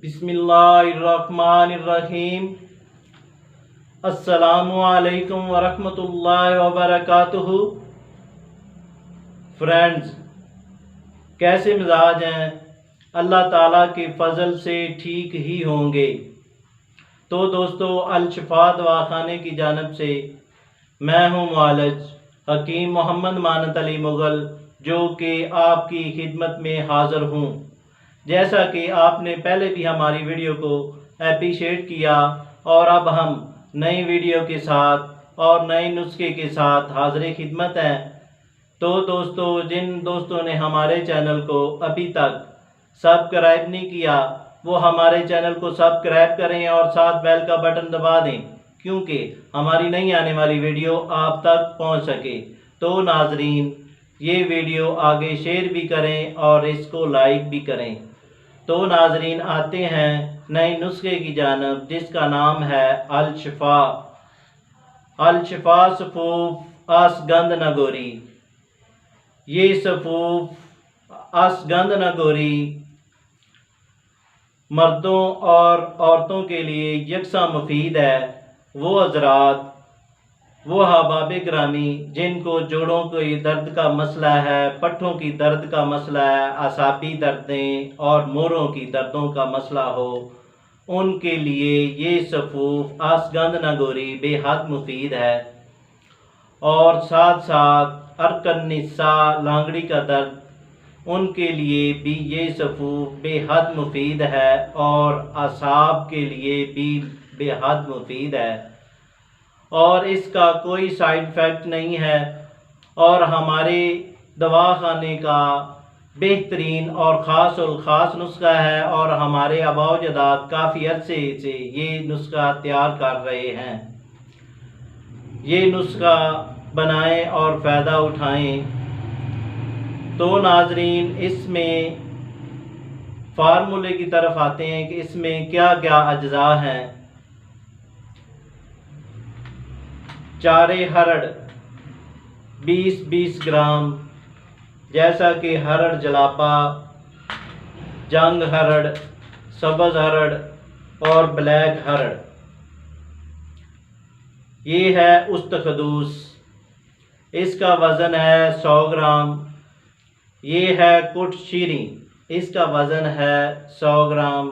बिस्मिल्लाहिर्रहमानिर्रहीम। अस्सलामुअलैकुम वरहमतुल्लाहि वबरकातुहू। फ्रेंड्स, कैसे मिजाज हैं? अल्लाह ताला के फ़ज़ल से ठीक ही होंगे। तो दोस्तों, अल शिफा दवाखाने की जानिब से मैं हूँ मुआलिज हकीम मोहम्मद मानत अली मुग़ल, जो कि आपकी खिदमत में हाज़िर हूँ। जैसा कि आपने पहले भी हमारी वीडियो को अप्रिशिएट किया और अब हम नई वीडियो के साथ और नए नुस्खे के साथ हाज़िर खिदमत हैं। तो दोस्तों, जिन दोस्तों ने हमारे चैनल को अभी तक सब्सक्राइब नहीं किया, वो हमारे चैनल को सब्सक्राइब करें और साथ बेल का बटन दबा दें, क्योंकि हमारी नई आने वाली वीडियो आप तक पहुंच सके। तो नाजरीन, ये वीडियो आगे शेयर भी करें और इसको लाइक भी करें। तो नाजरीन, आते हैं नए नुस्खे की जानब, जिसका नाम है अल शिफा। अल शिफा सफ़ूफ असगंध नगोरी। ये सफ़ूफ असगंध नगोरी मर्दों और औरतों के लिए यकसा मुफीद है। वो हजरात, वो अहबाब ग्रामी जिनको जोड़ों के दर्द का मसला है, पट्ठों की दर्द का मसला है, असाबी दर्दें और मोरों की दर्दों का मसला हो, उनके लिए ये सफ़ूफ असगंध नगोरी बेहद मुफीद है। और साथ साथ अरकन निस्सा लांगड़ी का दर्द, उनके लिए भी ये सफ़ूफ बेहद मुफीद है और असाब के लिए भी बेहद मुफीद है और इसका कोई साइड इफ़ेक्ट नहीं है और हमारे दवाखाने का बेहतरीन और ख़ास नुस्खा है और हमारे आबा-ओ-अजदाद काफ़ी अरसे से ये नुस्खा तैयार कर रहे हैं। ये नुस्खा बनाएं और फ़ायदा उठाएं। तो नाजरीन, इसमें फार्मूले की तरफ आते हैं कि इसमें क्या क्या अज्जा हैं। चारे हरड़ 20-20 ग्राम, जैसा कि हरड़ जलापा, जंग हरड़, सब्ज़ हरड़ और ब्लैक हरड़। ये है उस्तखदूस, इसका वज़न है 100 ग्राम। ये है कुट शीरी, इसका वज़न है 100 ग्राम।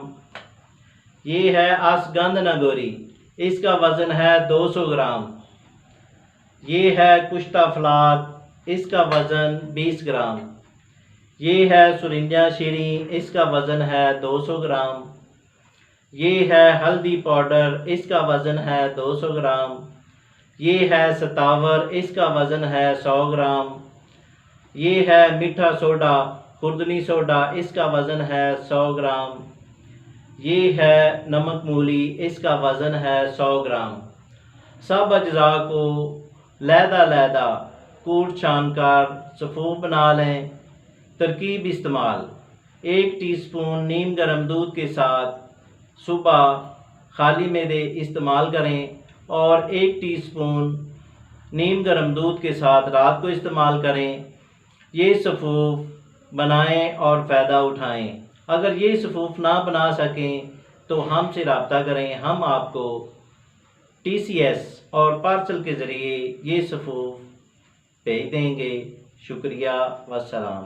ये है असगंध नगोरी, इसका वज़न है 200 ग्राम। ये है कुश्ता फलात, इसका वज़न 20 ग्राम। ये है सुरिंजा शीरी, इसका वज़न है 200 ग्राम। ये है हल्दी पाउडर, इसका वज़न है 200 ग्राम। ये है सतावर, इसका वज़न है 100 ग्राम। ये है मीठा सोडा, खुर्दनी सोडा, इसका वज़न है 100 ग्राम। ये है नमक मूली, इसका वज़न है 100 ग्राम। सब अज्जा को लहदा कूट छान कर सफ़ूफ बना लें। तरकीब इस्तेमाल: 1 टीस्पून नीम गर्म दूध के साथ सुबह खाली मैदे इस्तेमाल करें और 1 टीस्पून नीम गर्म दूध के साथ रात को इस्तेमाल करें। ये सफ़ूफ बनाएं और फ़ायदा उठाएं। अगर ये सफ़ूफ ना बना सकें तो हमसे रब्ता करें, हम आपको TCS और पार्सल के ज़रिए ये सफ़ूफ भेज देंगे। शुक्रिया, वस्सलाम।